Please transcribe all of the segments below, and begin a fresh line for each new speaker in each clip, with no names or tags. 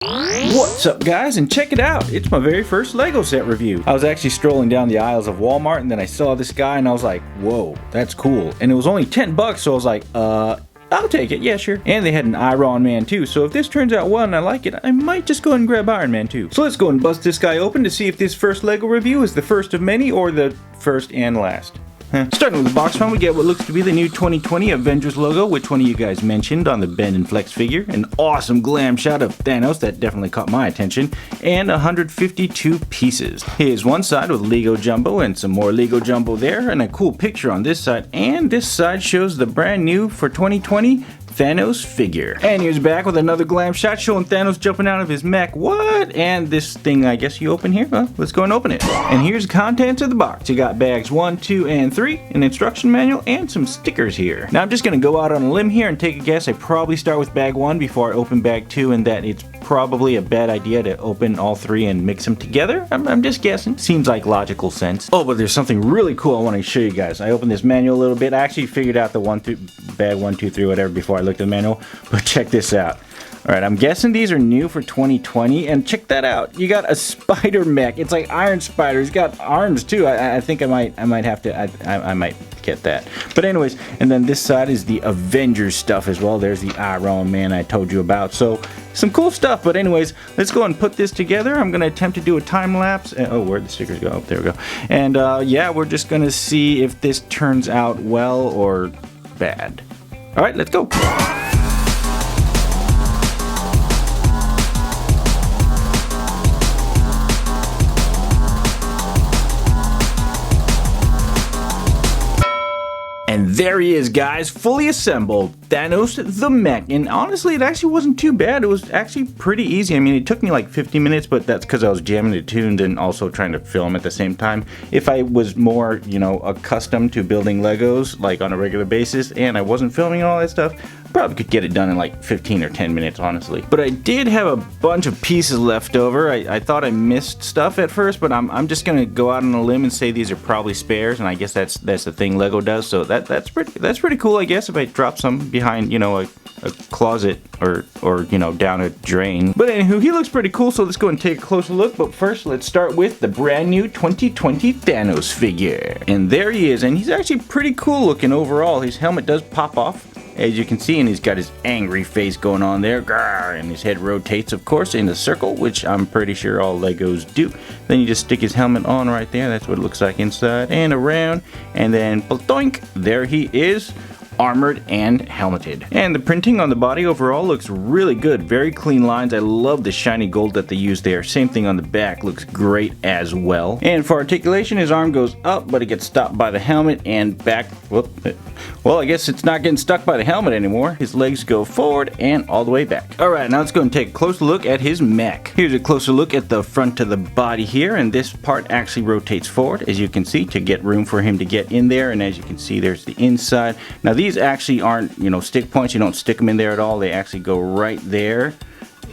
What's up guys, and check it out, it's my very first LEGO set review. I was actually strolling down the aisles of Walmart and then I saw this guy and I was like, whoa, that's cool. And it was only 10 bucks, so I was like, I'll take it, yeah sure. And they had an Iron Man too, so if this turns out well and I like it, I might just go ahead and grab Iron Man too. So let's go and bust this guy open to see if this first LEGO review is the first of many or the first and last. Starting with the box front, we get what looks to be the new 2020 Avengers logo, which one of you guys mentioned on the Bend and Flex figure. An awesome glam shot of Thanos that definitely caught my attention, and 152 pieces. Here's one side with Lego Jumbo and some more Lego Jumbo there, and a cool picture on this side, and this side shows the brand new for 2020 Thanos figure. And here's back with another glam shot showing Thanos jumping out of his mech. What? And this thing, I guess you open here? Well, let's go and open it. And here's the contents of the box. You got bags 1, 2, and 3, an instruction manual, and some stickers here. Now I'm just gonna go out on a limb here and take a guess. I probably start with bag 1 before I open bag 2, and that it's probably a bad idea to open all 3 and mix them together. I'm just guessing. Seems like logical sense. Oh, but there's something really cool I want to show you guys. I opened this manual a little bit. I actually figured out the bag 1, 2, 3, whatever before I looked at the manual, but check this out. Alright, I'm guessing these are new for 2020, and check that out. You got a spider mech. It's like Iron Spider. He's got arms too. I think I might have to, I might get that. But anyways, and then this side is the Avengers stuff as well. There's the Iron Man I told you about. So some cool stuff. But anyways, let's go and put this together. I'm gonna attempt to do a time lapse. Oh, where'd the stickers go? Oh, there we go. And yeah, we're just gonna see if this turns out well or bad. Alright, let's go. And there he is, guys, fully assembled, Thanos the Mech. And honestly, it actually wasn't too bad. It was actually pretty easy. I mean, it took me like 50 minutes, but that's because I was jamming it tuned and also trying to film at the same time. If I was more, you know, accustomed to building Legos like on a regular basis and I wasn't filming all that stuff, I probably could get it done in like 15 or 10 minutes, honestly. But I did have a bunch of pieces left over. I thought I missed stuff at first, but I'm just gonna go out on a limb and say these are probably spares, and I guess that's the thing Lego does. So that's pretty cool, I guess, if I drop some behind, you know, a closet or you know, down a drain. But anywho, he looks pretty cool, so let's go and take a closer look. But first, let's start with the brand new 2020 Thanos figure. And there he is, and he's actually pretty cool looking overall. His helmet does pop off, as you can see, and he's got his angry face going on there, and his head rotates, of course, in a circle, which I'm pretty sure all Legos do. Then you just stick his helmet on right there. That's what it looks like inside and around, and then doink, there he is, armored and helmeted. And the printing on the body overall looks really good. Very clean lines. I love the shiny gold that they use there. Same thing on the back, looks great as well. And for articulation, his arm goes up, but it gets stopped by the helmet and back. Whoop. Well, I guess it's not getting stuck by the helmet anymore. His legs go forward and all the way back. Alright, now let's go and take a closer look at his mech. Here's a closer look at the front of the body here, and this part actually rotates forward, as you can see, to get room for him to get in there. And as you can see, there's the inside. Now these actually aren't, you know, stick points. You don't stick them in there at all. They actually go right there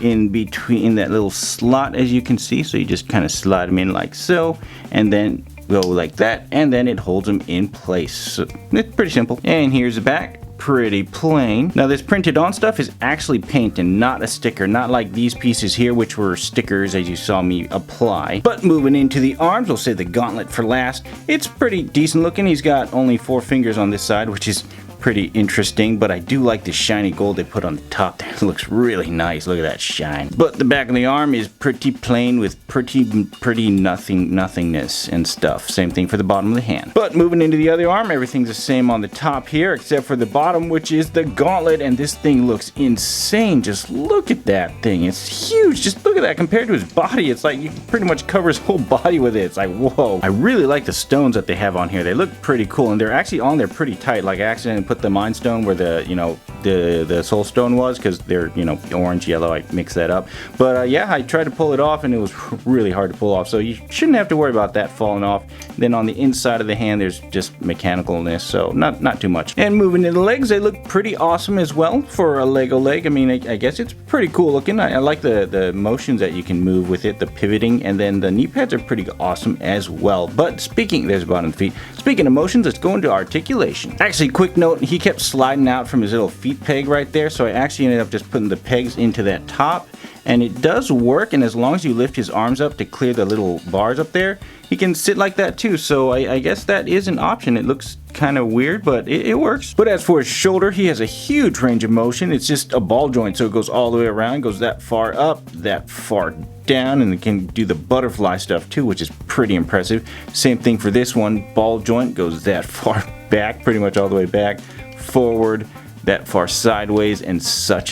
in between that little slot, as you can see. So you just kind of slide them in like so, and then go like that, and then it holds them in place. So it's pretty simple. And here's the back. Pretty plain. Now this printed on stuff is actually paint and not a sticker, not like these pieces here, which were stickers as you saw me apply. But moving into the arms, we'll say the gauntlet for last. It's pretty decent looking. He's got only 4 fingers on this side, which is pretty interesting, but I do like the shiny gold they put on the top there. It looks really nice. Look at that shine. But the back of the arm is pretty plain with pretty nothingness and stuff. Same thing for the bottom of the hand. But moving into the other arm, everything's the same on the top here, except for the bottom, which is the gauntlet, and this thing looks insane. Just look at that thing. It's huge. Just look at that compared to his body. It's like you can pretty much cover his whole body with it. It's like, whoa. I really like the stones that they have on here. They look pretty cool, and they're actually on there pretty tight. Like I accidentally put the Mind Stone where the, you know, the Soul Stone was, because they're, you know, orange, yellow. I mixed that up. But yeah, I tried to pull it off, and it was really hard to pull off. So you shouldn't have to worry about that falling off. Then on the inside of the hand, there's just mechanicalness, so not too much. And moving to the legs, they look pretty awesome as well for a Lego leg. I mean, I guess it's pretty cool looking. I like the motions that you can move with it, the pivoting, and then the knee pads are pretty awesome as well. But there's the bottom of the feet. Speaking of motions, let's go into articulation. Actually, quick note, he kept sliding out from his little feet peg right there, so I actually ended up just putting the pegs into that top, and it does work, and as long as you lift his arms up to clear the little bars up there, he can sit like that too. So I guess that is an option. It looks kind of weird, but it works. But as for his shoulder, he has a huge range of motion. It's just a ball joint, so it goes all the way around, goes that far up, that far down, and it can do the butterfly stuff too, which is pretty impressive. Same thing for this one. Ball joint goes that far back, pretty much all the way back, forward, that far sideways, and such.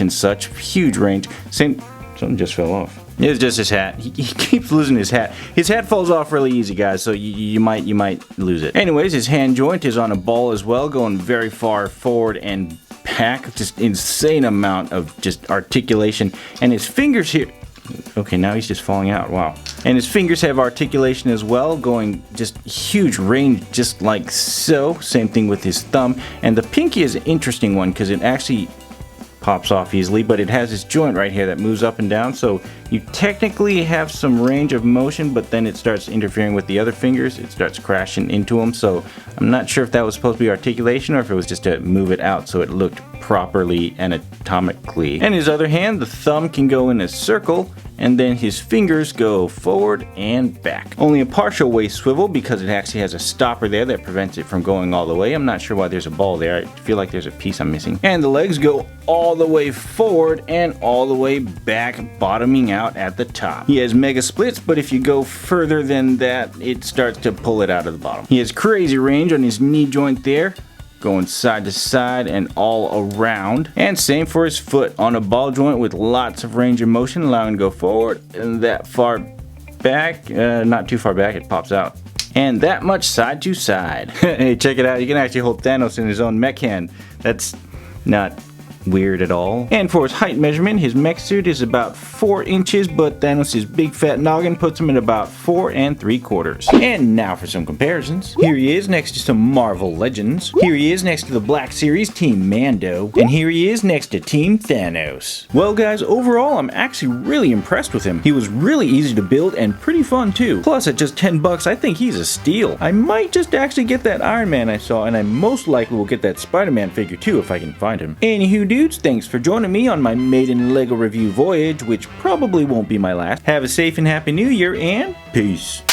Huge range. Something just fell off. It's just his hat. He keeps losing his hat. His hat falls off really easy, guys, so you might lose it. Anyways, his hand joint is on a ball as well, going very far forward and back. Just insane amount of just articulation. And his fingers here... Okay, now he's just falling out. Wow. And his fingers have articulation as well, going just huge range, just like so. Same thing with his thumb. And the pinky is an interesting one because it actually pops off easily, but it has this joint right here that moves up and down, so you technically have some range of motion, but then it starts interfering with the other fingers. It starts crashing into them, so I'm not sure if that was supposed to be articulation or if it was just to move it out so it looked properly anatomically. And his other hand, the thumb can go in a circle, and then his fingers go forward and back. Only a partial way swivel because it actually has a stopper there that prevents it from going all the way. I'm not sure why there's a ball there. I feel like there's a piece I'm missing. And the legs go all the way forward and all the way back, bottoming out at the top. He has mega splits, but if you go further than that, it starts to pull it out of the bottom. He has crazy range on his knee joint there, going side to side and all around. And same for his foot, on a ball joint with lots of range of motion, allowing to go forward and that far back, not too far back, it pops out. And that much side to side. Hey, check it out, you can actually hold Thanos in his own mech hand. That's not weird at all. And for his height measurement, his mech suit is about 4 inches, but Thanos' big fat noggin puts him at about 4 3/4. And now for some comparisons. Here he is next to some Marvel Legends. Here he is next to the Black Series Team Mando. And here he is next to Team Thanos. Well guys, overall I'm actually really impressed with him. He was really easy to build and pretty fun too. Plus at just 10 bucks, I think he's a steal. I might just actually get that Iron Man I saw, and I most likely will get that Spider-Man figure too if I can find him. Anywho dudes, thanks for joining me on my maiden LEGO review voyage, which probably won't be my last. Have a safe and happy new year, and peace.